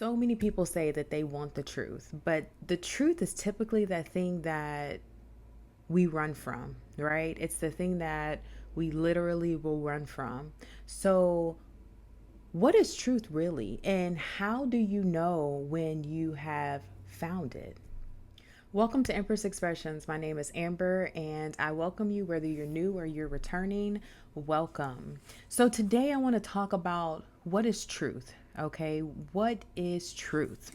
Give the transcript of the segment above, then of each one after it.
So many people say that they want the truth, but the truth is typically that thing that we run from, right? It's the thing that we literally will run from. So, what is truth really? And how do you know when you have found it? Welcome to Empress Expressions. My name is Amber, and I welcome you whether you're new or you're returning. Welcome. So, today I want to talk about what is truth. Okay, what is truth?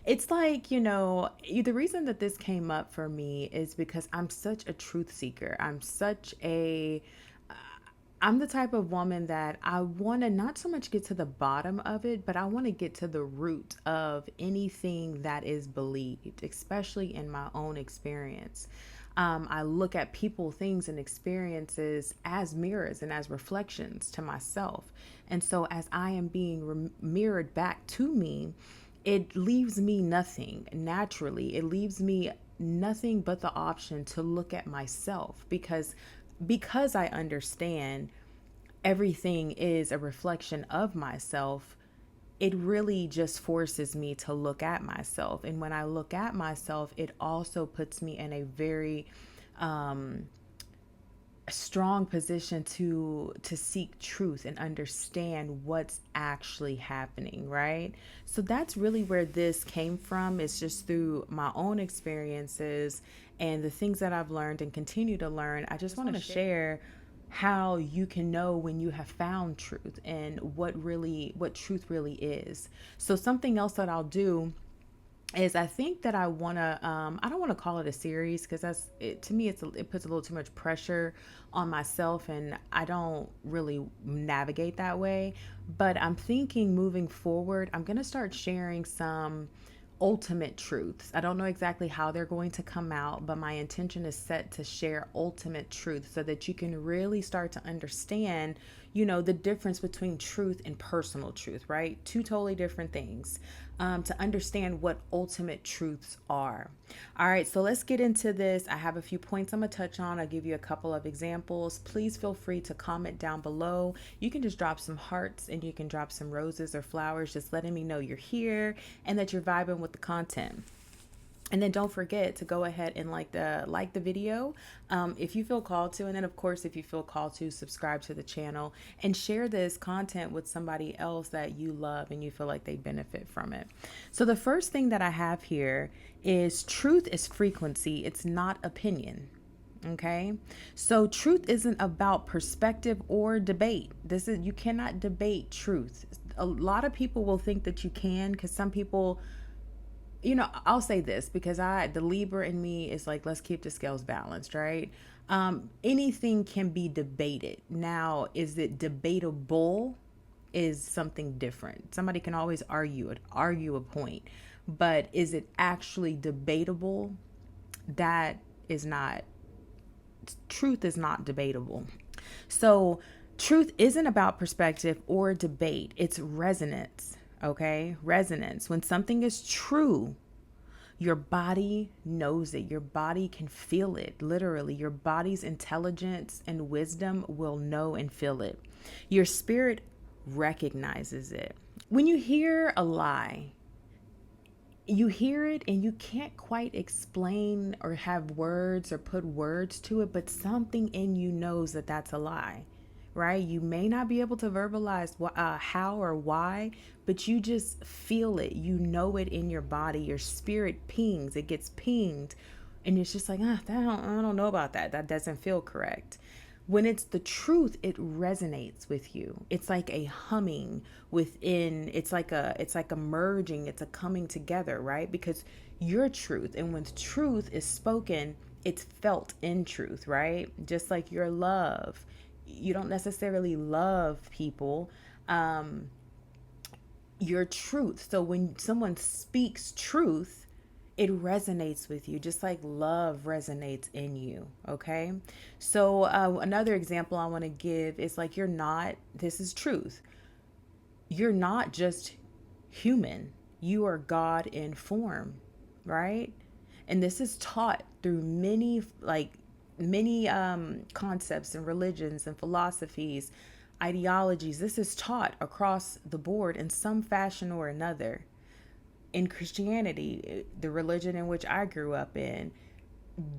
It's like, the reason that this came up for me is because I'm such a truth seeker. I'm the type of woman that I want to not so much get to the bottom of it, but I want to get to the root of anything that is believed, especially in my own experience. I look at people, things, and experiences as mirrors and as reflections to myself. And so, as I am being mirrored back to me, it leaves me nothing naturally. It leaves me nothing but the option to look at myself because I understand everything is a reflection of myself. It really just forces me to look at myself. And when I look at myself, it also puts me in a very strong position to seek truth and understand what's actually happening, right? So that's really where this came from. It's just through my own experiences and the things that I've learned and continue to learn. I just want to share how you can know when you have found truth and what truth really is. So something else that I'll do is I think that I don't want to call it a series because that's it to me. It puts a little too much pressure on myself, and I don't really navigate that way. But I'm thinking moving forward, I'm gonna start sharing some ultimate truths. I don't know exactly how they're going to come out, but my intention is set to share ultimate truth so that you can really start to understand, the difference between truth and personal truth, right? Two totally different things. To understand what ultimate truths are. All right, so let's get into this. I have a few points I'm gonna touch on. I'll give you a couple of examples. Please feel free to comment down below. You can just drop some hearts and you can drop some roses or flowers, just letting me know you're here and that you're vibing with the content. And then don't forget to go ahead and like the video if you feel called to. And then, of course, if you feel called to, subscribe to the channel and share this content with somebody else that you love and you feel like they benefit from it. So the first thing that I have here is truth is frequency. It's not opinion. Okay. So truth isn't about perspective or debate. You cannot debate truth. A lot of people will think that you can, because some people, I'll say this because the Libra in me is like, let's keep the scales balanced, right? Anything can be debated. Now, is it debatable? Is something different. Somebody can always argue a point, but is it actually debatable? That is not, truth is not debatable. So, truth isn't about perspective or debate, it's resonance. Okay, resonance. When something is true, your body knows it. Your body can feel it. Literally, your body's intelligence and wisdom will know and feel it. Your spirit recognizes it. When you hear a lie, you hear it and you can't quite explain or have words or put words to it, but something in you knows that that's a lie, right? You may not be able to verbalize how or why, but you just feel it. You know it in your body. Your spirit pings. It gets pinged, and it's just like, I don't know about that. That doesn't feel correct. When it's the truth, it resonates with you. It's like a humming within. It's like a merging. It's a coming together, right? Because your truth, and when truth is spoken, it's felt in truth, right? Just like your love. You don't necessarily love people, your truth. So when someone speaks truth, it resonates with you, just like love resonates in you. Okay. So another example I want to give is like, this is truth. You're not just human. You are God in form, right? And this is taught through many concepts and religions and philosophies. ideologies. This is taught across the board in some fashion or another. In Christianity, the religion in which I grew up in,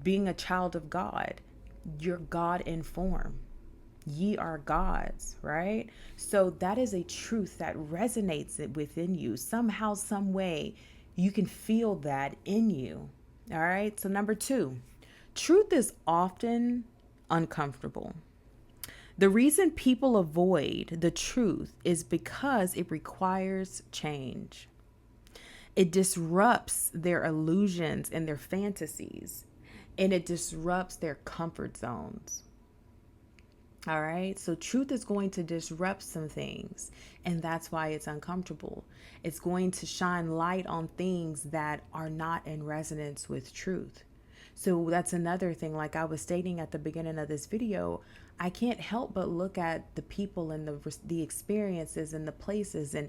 being a child of God, you're God in form. Ye are gods, right? So that is a truth that resonates within you. Somehow, some way, you can feel that in you. All right. So, number two, truth is often uncomfortable. The reason people avoid the truth is because it requires change. It disrupts their illusions and their fantasies, and it disrupts their comfort zones. All right. So truth is going to disrupt some things, and that's why it's uncomfortable. It's going to shine light on things that are not in resonance with truth. So that's another thing. Like I was stating at the beginning of this video, I can't help but look at the people and the experiences and the places, and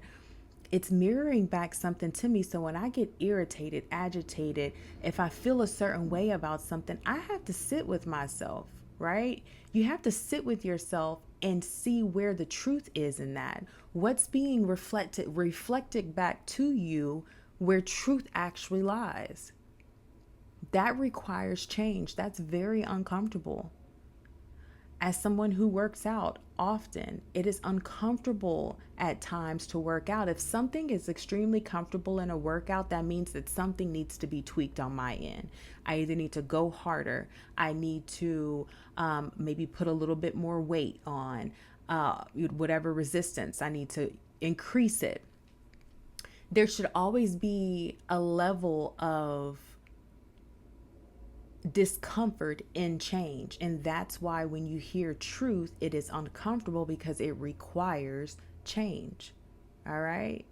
it's mirroring back something to me. So when I get irritated, agitated, if I feel a certain way about something, I have to sit with myself, right? You have to sit with yourself and see where the truth is in that. What's being reflected back to you where truth actually lies. That requires change. That's very uncomfortable. As someone who works out often, it is uncomfortable at times to work out. If something is extremely comfortable in a workout, that means that something needs to be tweaked on my end. I either need to go harder, I need to maybe put a little bit more weight on, whatever resistance, I need to increase it. There should always be a level of discomfort in change. And that's why when you hear truth, it is uncomfortable because it requires change. All right.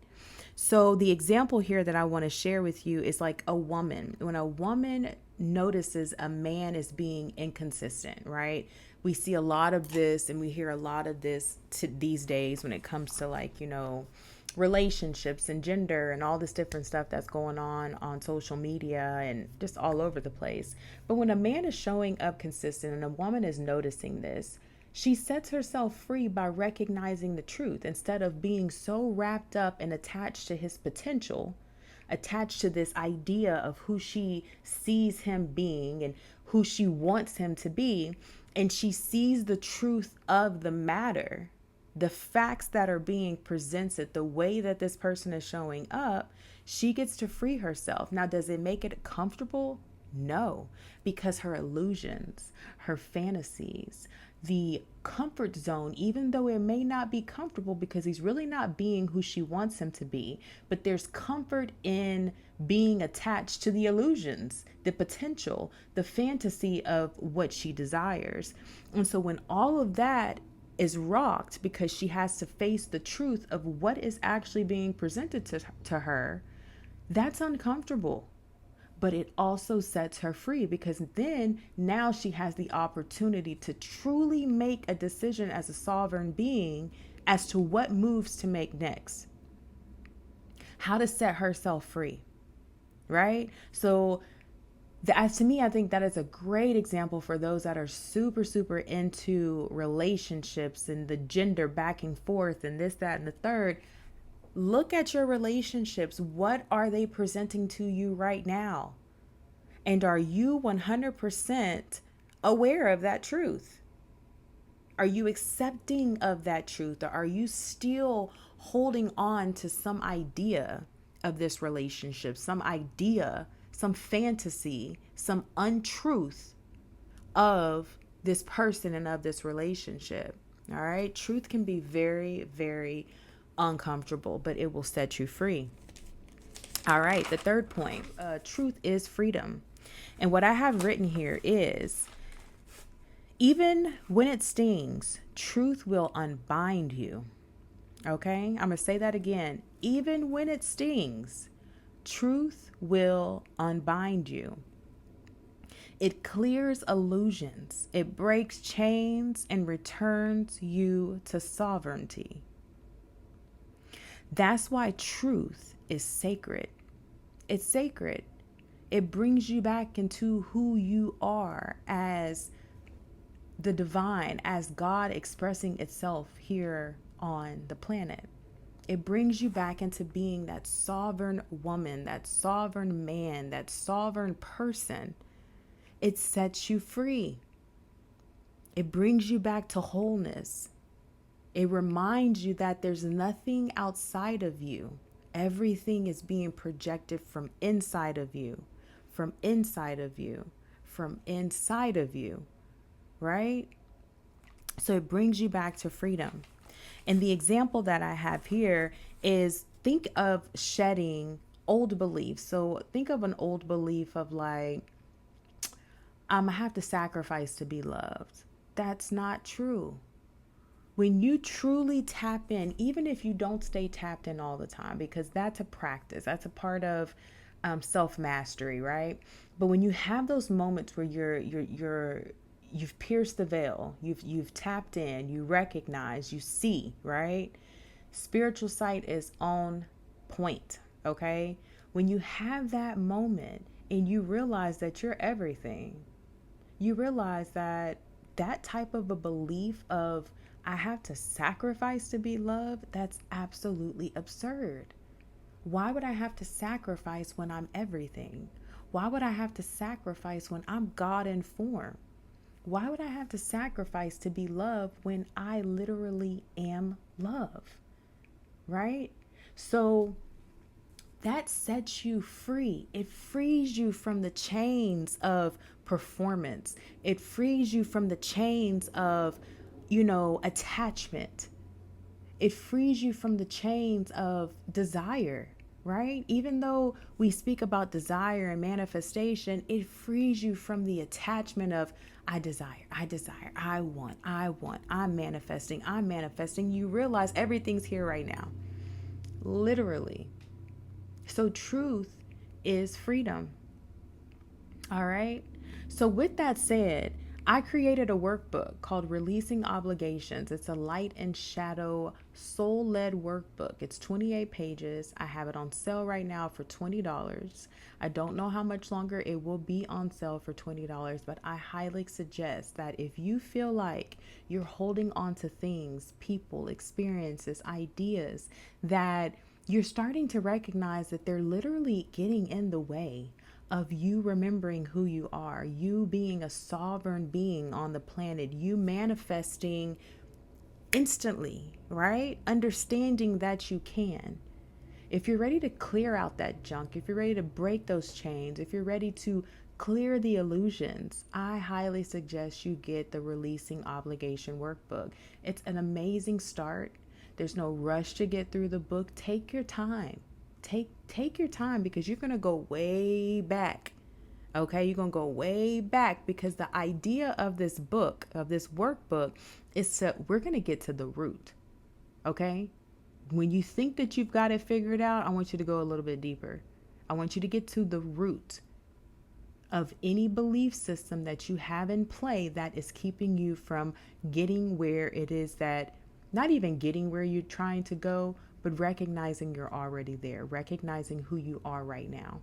So the example here that I want to share with you is like a woman. When a woman notices a man is being inconsistent, right? We see a lot of this and we hear a lot of this these days when it comes to like, relationships and gender and all this different stuff that's going on social media and just all over the place. But when a man is showing up consistent and a woman is noticing this, she sets herself free by recognizing the truth instead of being so wrapped up and attached to his potential, attached to this idea of who she sees him being and who she wants him to be. And she sees the truth of the matter, the facts that are being presented, the way that this person is showing up. She gets to free herself. Now, does it make it comfortable? No, because her illusions, her fantasies, the comfort zone, even though it may not be comfortable because he's really not being who she wants him to be, but there's comfort in being attached to the illusions, the potential, the fantasy of what she desires. And so when all of that is rocked because she has to face the truth of what is actually being presented to her, that's uncomfortable. But it also sets her free because then now she has the opportunity to truly make a decision as a sovereign being as to what moves to make next, how to set herself free, right? So to me, I think that is a great example for those that are super, super into relationships and the gender back and forth and this, that, and the third. Look at your relationships. What are they presenting to you right now? And are you 100% aware of that truth? Are you accepting of that truth? Or are you still holding on to some idea of this relationship, some idea, some fantasy, some untruth of this person and of this relationship? All right. Truth can be very, very uncomfortable, but it will set you free. All right. The third point, truth is freedom. And what I have written here is, even when it stings, truth will unbind you. Okay. I'm going to say that again. Even when it stings, truth will unbind you. It clears illusions. It breaks chains and returns you to sovereignty. That's why truth is sacred. It's sacred. It brings you back into who you are as the divine as God expressing itself here on the planet. It brings you back into being that sovereign woman, that sovereign man, that sovereign person. It sets you free. It brings you back to wholeness. It reminds you that there's nothing outside of you. Everything is being projected from inside of you, from inside of you, from inside of you, right? So it brings you back to freedom. And the example that I have here is, think of shedding old beliefs. So think of an old belief of like, I have to sacrifice to be loved. That's not true. When you truly tap in, even if you don't stay tapped in all the time, because that's a practice, that's a part of self mastery, right? But when you have those moments where you've pierced the veil, you've tapped in, you recognize, you see, right? Spiritual sight is on point, okay? When you have that moment and you realize that you're everything, you realize that that type of a belief of I have to sacrifice to be loved, that's absolutely absurd. Why would I have to sacrifice when I'm everything? Why would I have to sacrifice when I'm God in form? Why would I have to sacrifice to be loved when I literally am love? Right? So that sets you free. It frees you from the chains of performance. It frees you from the chains of, attachment. It frees you from the chains of desire, right? Even though we speak about desire and manifestation, it frees you from the attachment of I desire, I want, I'm manifesting. You realize everything's here right now. Literally. So truth is freedom. All right. So with that said, I created a workbook called Releasing Obligations. It's a light and shadow soul-led workbook. It's 28 pages. I have it on sale right now for $20. I don't know how much longer it will be on sale for $20, but I highly suggest that if you feel like you're holding on to things, people, experiences, ideas that you're starting to recognize that they're literally getting in the way of you remembering who you are, you being a sovereign being on the planet, you manifesting instantly, right? Understanding that you can. If you're ready to clear out that junk, if you're ready to break those chains, if you're ready to clear the illusions, I highly suggest you get the Releasing Obligation workbook. It's an amazing start. There's no rush to get through the book. Take your time. Take your time, because you're going to go way back. Okay, you're going to go way back, because the idea of this book, of this workbook, is that we're going to get to the root. Okay? When you think that you've got it figured out, I want you to go a little bit deeper. I want you to get to the root of any belief system that you have in play that is keeping you from getting where it is that, not even getting where you're trying to go, but recognizing you're already there, recognizing who you are right now.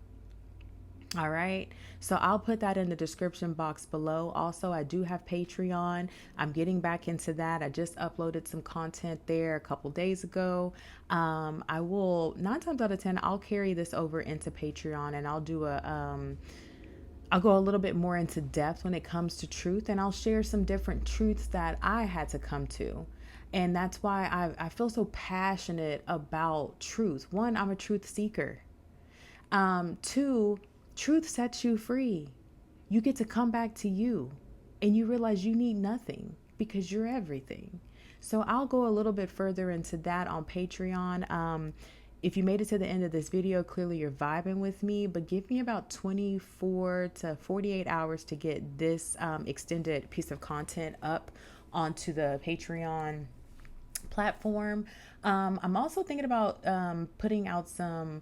All right. So I'll put that in the description box below. Also, I do have Patreon. I'm getting back into that. I just uploaded some content there a couple days ago. I will, 9 times out of 10, I'll carry this over into Patreon, and I'll do I'll go a little bit more into depth when it comes to truth, and I'll share some different truths that I had to come to. And that's why I feel so passionate about truth. One, I'm a truth seeker. Two, truth sets you free. You get to come back to you, and you realize you need nothing because you're everything. So I'll go a little bit further into that on Patreon. If you made it to the end of this video, clearly you're vibing with me, but give me about 24 to 48 hours to get this extended piece of content up onto the Patreon platform. I'm also thinking about putting out some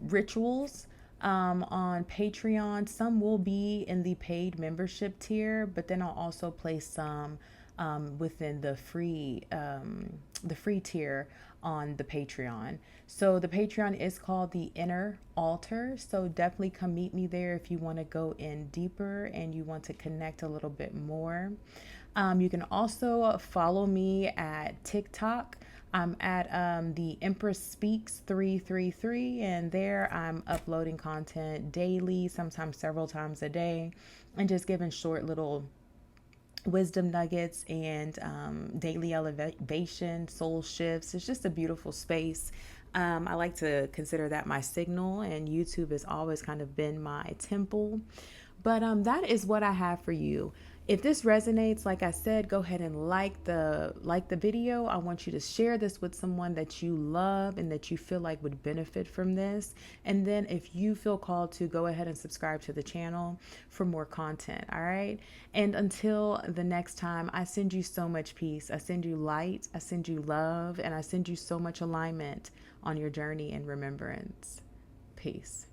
rituals on Patreon. Some will be in the paid membership tier, but then I'll also place some within the free tier on the Patreon. So the Patreon is called the Inner Altar. So definitely come meet me there if you want to go in deeper and you want to connect a little bit more. You can also follow me at TikTok. I'm at the Empress Speaks 333, and there I'm uploading content daily, sometimes several times a day, and just giving short little wisdom nuggets and daily elevation, soul shifts. It's just a beautiful space. I like to consider that my signal, and YouTube has always kind of been my temple. But that is what I have for you. If this resonates, like I said, go ahead and like the video. I want you to share this with someone that you love and that you feel like would benefit from this. And then if you feel called to, go ahead and subscribe to the channel for more content. All right. And until the next time, I send you so much peace. I send you light. I send you love. And I send you so much alignment on your journey and remembrance. Peace.